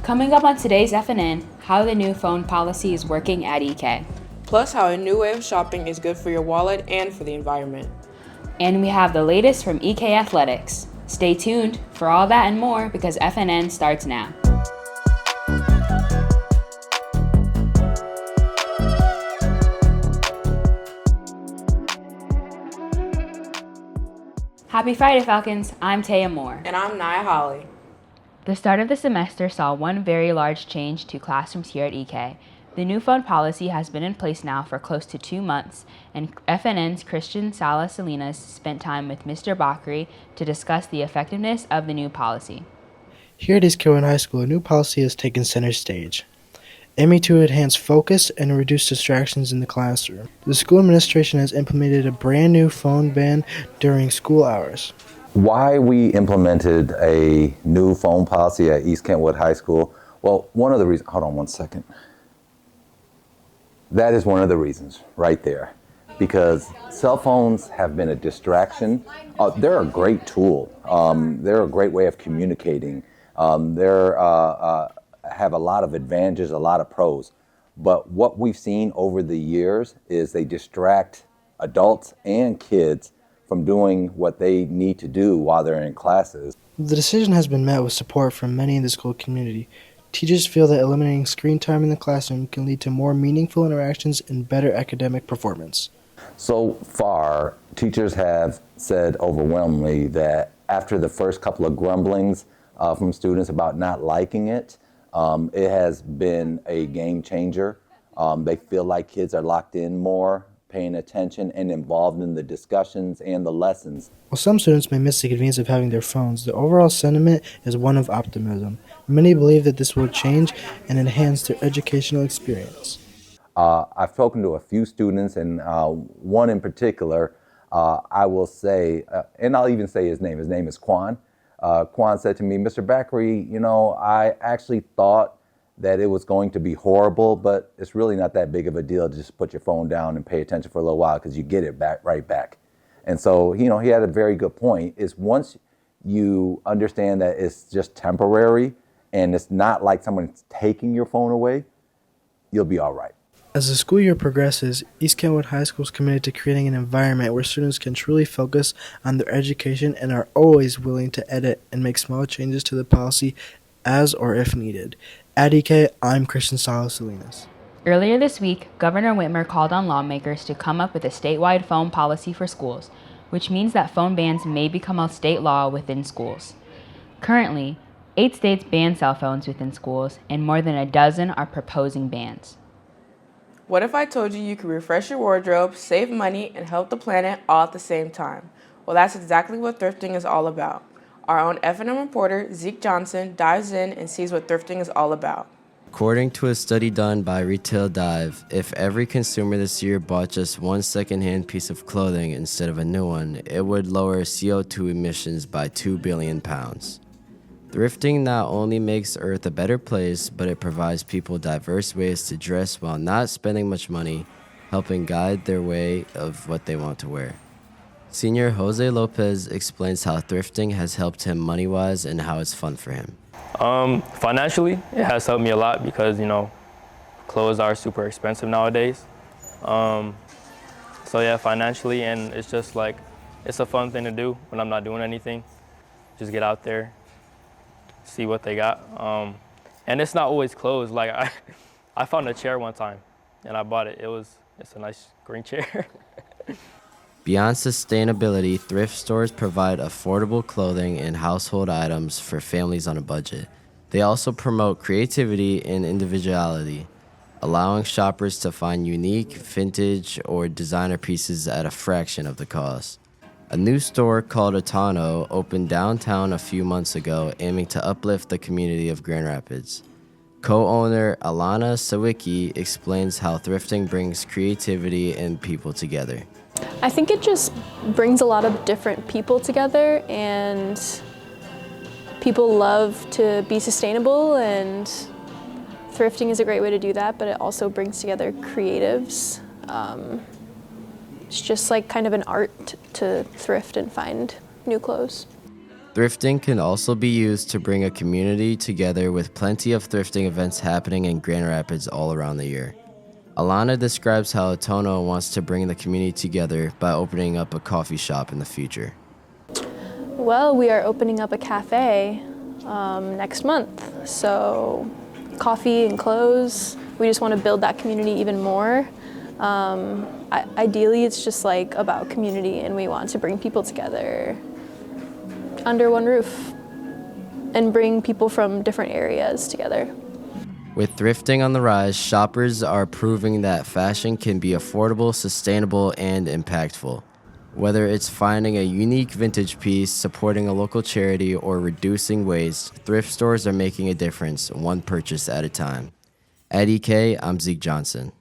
Coming up on today's FNN, how the new phone policy is working at EK. Plus how a new way of shopping is good for your wallet and for the environment. And we have the latest from EK Athletics. Stay tuned for all that and more because FNN starts now. Happy Friday, Falcons. I'm Taya Moore. And I'm Nia Holly. The start of the semester saw one very large change to classrooms here at EK. The new phone policy has been in place now for close to 2 months, and FNN's Christian Salas Salinas spent time with Mr. Bakri to discuss the effectiveness of the new policy. Here at East Carolina High School, a new policy has taken center stage, aiming to enhance focus and reduce distractions in the classroom. The school administration has implemented a brand new phone ban during school hours. Why we implemented a new phone policy at East Kentwood High School? Well, one of the reasons, hold on one second. That is one of the reasons right there, because cell phones have been a distraction. They're a great tool. They're a great way of communicating. They're have a lot of advantages, a lot of pros. But what we've seen over the years is they distract adults and kids from doing what they need to do while they're in classes. The decision has been met with support from many in the school community. Teachers feel that eliminating screen time in the classroom can lead to more meaningful interactions and better academic performance. So far, teachers have said overwhelmingly that after the first couple of grumblings from students about not liking it, it has been a game changer. They feel like kids are locked in more, paying attention and involved in the discussions and the lessons. While some students may miss the convenience of having their phones, the overall sentiment is one of optimism. Many believe that this will change and enhance their educational experience. I've spoken to a few students, and one in particular, I will say, and I'll even say his name. His name is Quan. Quan said to me, Mr. Bakri, I actually thought that it was going to be horrible, but it's really not that big of a deal to just put your phone down and pay attention for a little while because you get it right back. And so, he had a very good point, is once you understand that it's just temporary and it's not like someone's taking your phone away, you'll be all right. As the school year progresses, East Kentwood High School is committed to creating an environment where students can truly focus on their education and are always willing to edit and make small changes to the policy as or if needed. At EK, I'm Christian Salas Salinas. Earlier this week, Governor Whitmer called on lawmakers to come up with a statewide phone policy for schools, which means that phone bans may become a state law within schools. Currently, 8 states ban cell phones within schools, and more than a dozen are proposing bans. What if I told you you could refresh your wardrobe, save money, and help the planet all at the same time? Well, that's exactly what thrifting is all about. Our own F&M reporter, Zeke Johnson, dives in and sees what thrifting is all about. According to a study done by Retail Dive, if every consumer this year bought just one secondhand piece of clothing instead of a new one, it would lower CO2 emissions by 2 billion pounds. Thrifting not only makes Earth a better place, but it provides people diverse ways to dress while not spending much money, helping guide their way of what they want to wear. Senior Jose Lopez explains how thrifting has helped him money-wise and how it's fun for him. Financially, it has helped me a lot because, clothes are super expensive nowadays. So yeah, financially, and it's just like, it's a fun thing to do when I'm not doing anything. Just get out there, see what they got. And it's not always clothes. Like I found a chair one time and I bought it. It's a nice green chair. Beyond sustainability, thrift stores provide affordable clothing and household items for families on a budget. They also promote creativity and individuality, allowing shoppers to find unique, vintage, or designer pieces at a fraction of the cost. A new store called Atano opened downtown a few months ago, aiming to uplift the community of Grand Rapids. Co-owner Alana Sawicki explains how thrifting brings creativity and people together. I think it just brings a lot of different people together, and people love to be sustainable, and thrifting is a great way to do that, but it also brings together creatives. It's just like kind of an art to thrift and find new clothes. Thrifting can also be used to bring a community together with plenty of thrifting events happening in Grand Rapids all around the year. Alana describes how Atono wants to bring the community together by opening up a coffee shop in the future. Well, we are opening up a cafe next month. So coffee and clothes, we just want to build that community even more. Ideally, it's just like about community, and we want to bring people together under one roof and bring people from different areas together. With thrifting on the rise, shoppers are proving that fashion can be affordable, sustainable, and impactful. Whether it's finding a unique vintage piece, supporting a local charity, or reducing waste, thrift stores are making a difference, one purchase at a time. At EK, I'm Zeke Johnson.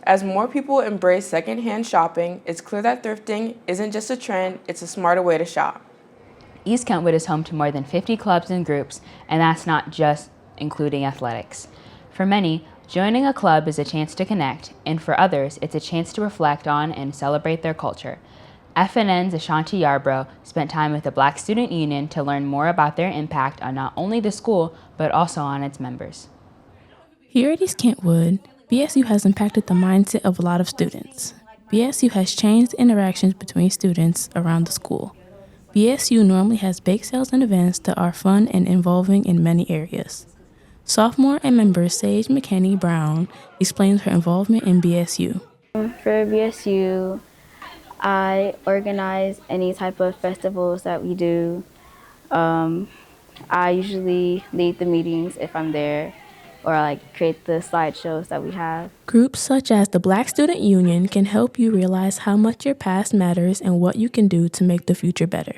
As more people embrace secondhand shopping, it's clear that thrifting isn't just a trend, it's a smarter way to shop. East Kentwood is home to more than 50 clubs and groups, and that's not just including athletics. For many, joining a club is a chance to connect, and for others, it's a chance to reflect on and celebrate their culture. FNN's Ashanti Yarbrough spent time with the Black Student Union to learn more about their impact on not only the school, but also on its members. Here at East Kentwood, BSU has impacted the mindset of a lot of students. BSU has changed interactions between students around the school. BSU normally has bake sales and events that are fun and involving in many areas. Sophomore and member Sage McKinney Brown explains her involvement in BSU. For BSU, I organize any type of festivals that we do. I usually lead the meetings if I'm there, or create the slideshows that we have. Groups such as the Black Student Union can help you realize how much your past matters and what you can do to make the future better.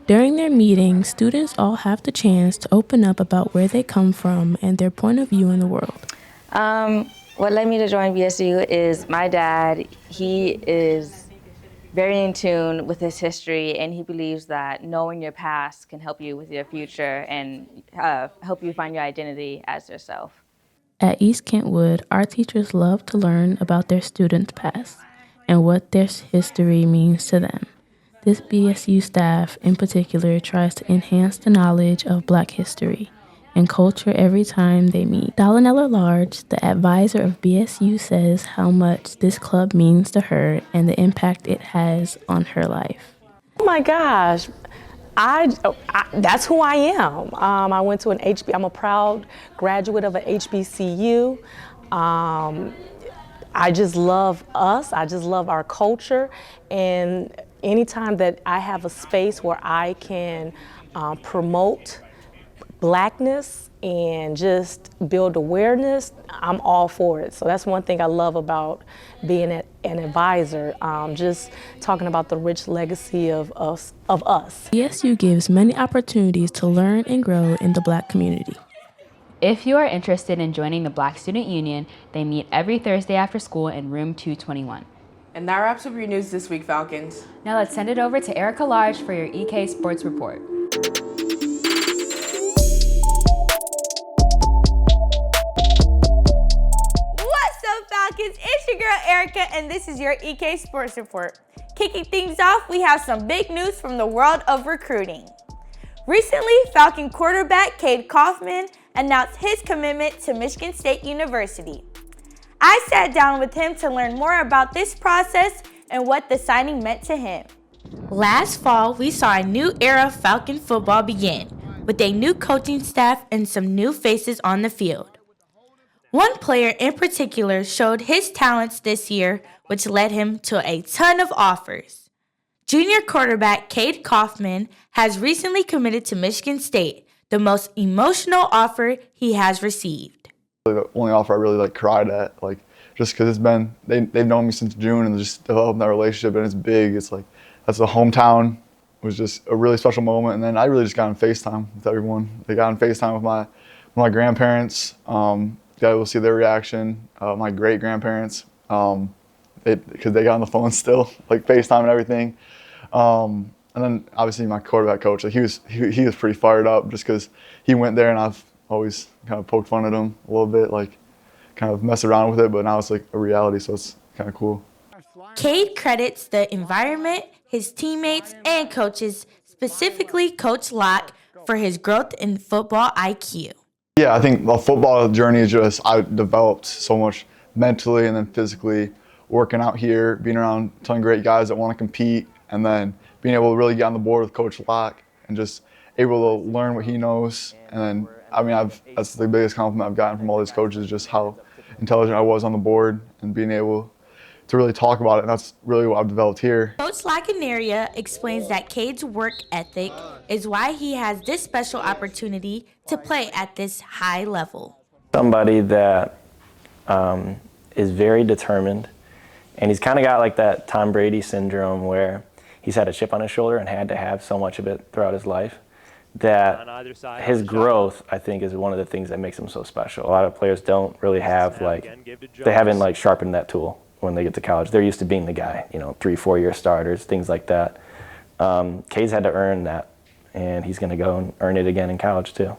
During their meetings, students all have the chance to open up about where they come from and their point of view in the world. What led me to join BSU is my dad. He is very in tune with his history, and he believes that knowing your past can help you with your future and help you find your identity as yourself. At East Kentwood, our teachers love to learn about their students' past and what their history means to them. This BSU staff in particular tries to enhance the knowledge of Black history and culture every time they meet. Dalanella Large, the advisor of BSU, says how much this club means to her and the impact it has on her life. Oh my gosh, that's who I am. I went to I'm a proud graduate of an HBCU. I just love us, I just love our culture, and anytime that I have a space where I can promote Blackness and just build awareness, I'm all for it. So that's one thing I love about being an advisor, just talking about the rich legacy of us. BSU gives many opportunities to learn and grow in the Black community. If you are interested in joining the Black Student Union, they meet every Thursday after school in room 221. And that wraps up your news this week, Falcons. Now let's send it over to Erica Large for your EK Sports Report. What's up, Falcons? It's your girl Erica, and this is your EK Sports Report. Kicking things off, we have some big news from the world of recruiting. Recently, Falcon quarterback Cade Kaufman announced his commitment to Michigan State University. I sat down with him to learn more about this process and what the signing meant to him. Last fall, we saw a new era of Falcon football begin, with a new coaching staff and some new faces on the field. One player in particular showed his talents this year, which led him to a ton of offers. Junior quarterback Cade Kaufman has recently committed to Michigan State, the most emotional offer he has received. The only offer I really cried at, just because they've known me since June and just developing that relationship, and it's big. It's that's the hometown was just a really special moment, and then I really just got on FaceTime with everyone. They got on FaceTime with my grandparents. Got able to see their reaction. My great grandparents, because they got on the phone still, FaceTime and everything. And then obviously my quarterback coach, he was pretty fired up just because he went there, and I've always kind of poked fun at him a little bit, kind of mess around with it, but now it's a reality, so it's kind of cool. Cade credits the environment, his teammates, and coaches specifically Coach Locke, for his growth in football IQ. Yeah, I think the football journey is just, I developed so much mentally and then physically, working out here, being around a ton of great guys that want to compete, and then being able to really get on the board with Coach Locke and just able to learn what he knows. And then, I mean, that's the biggest compliment I've gotten from all these coaches, just how intelligent I was on the board and being able to really talk about it. And that's really what I've developed here. Coach Lacanaria explains that Cade's work ethic is why he has this special opportunity to play at this high level. Somebody that is very determined, and he's kind of got like that Tom Brady syndrome where he's had a chip on his shoulder and had to have so much of it throughout his life, that his growth, I think, is one of the things that makes him so special. A lot of players don't really have, they haven't sharpened that tool when they get to college. They're used to being the guy, 3-4 year starters, things like that. Cade's had to earn that, and he's going to go and earn it again in college too.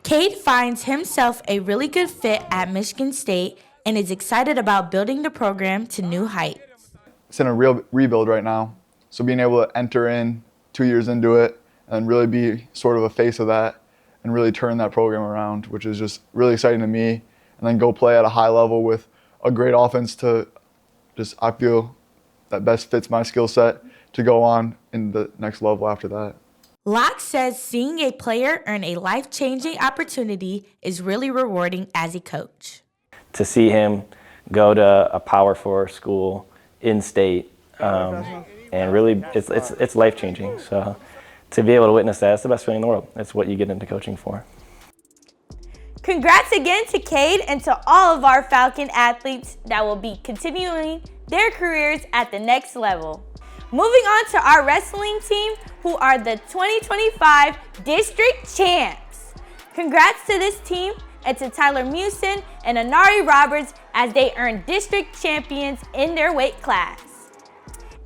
Cade finds himself a really good fit at Michigan State and is excited about building the program to new heights. It's in a real rebuild right now, so being able to enter in 2 years into it and really be sort of a face of that and really turn that program around, which is just really exciting to me, and then go play at a high level with a great offense to just, I feel that best fits my skill set to go on in the next level after that. Locke says seeing a player earn a life-changing opportunity is really rewarding as a coach. To see him go to a Power 4 school in state, and really it's life-changing. So to be able to witness that, it's the best feeling in the world. That's what you get into coaching for. Congrats again to Cade and to all of our Falcon athletes that will be continuing their careers at the next level. Moving on to our wrestling team, who are the 2025 District Champs. Congrats to this team and to Tyler Mewson and Anari Roberts as they earned District Champions in their weight class.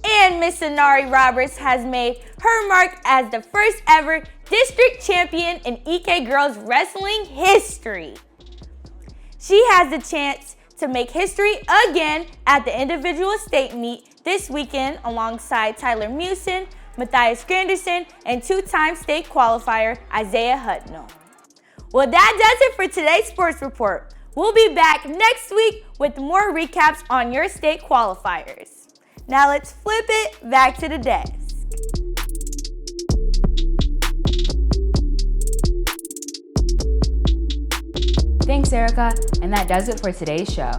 And Miss Anari Roberts has made her mark as the first ever District Champion in EK Girls Wrestling history. She has the chance to make history again at the individual state meet this weekend alongside Tyler Mewson, Matthias Granderson, and two-time state qualifier Isaiah Hutnell. Well, that does it for today's Sports Report. We'll be back next week with more recaps on your state qualifiers. Now let's flip it back to the desk. Thanks, Erica, and that does it for today's show.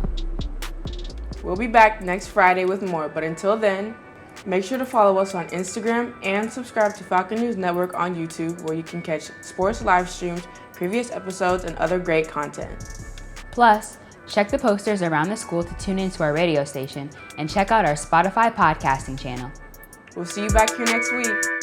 We'll be back next Friday with more, but until then, make sure to follow us on Instagram and subscribe to Falcon News Network on YouTube, where you can catch sports live streams, previous episodes, and other great content. Plus, check the posters around the school to tune into our radio station and check out our Spotify podcasting channel. We'll see you back here next week.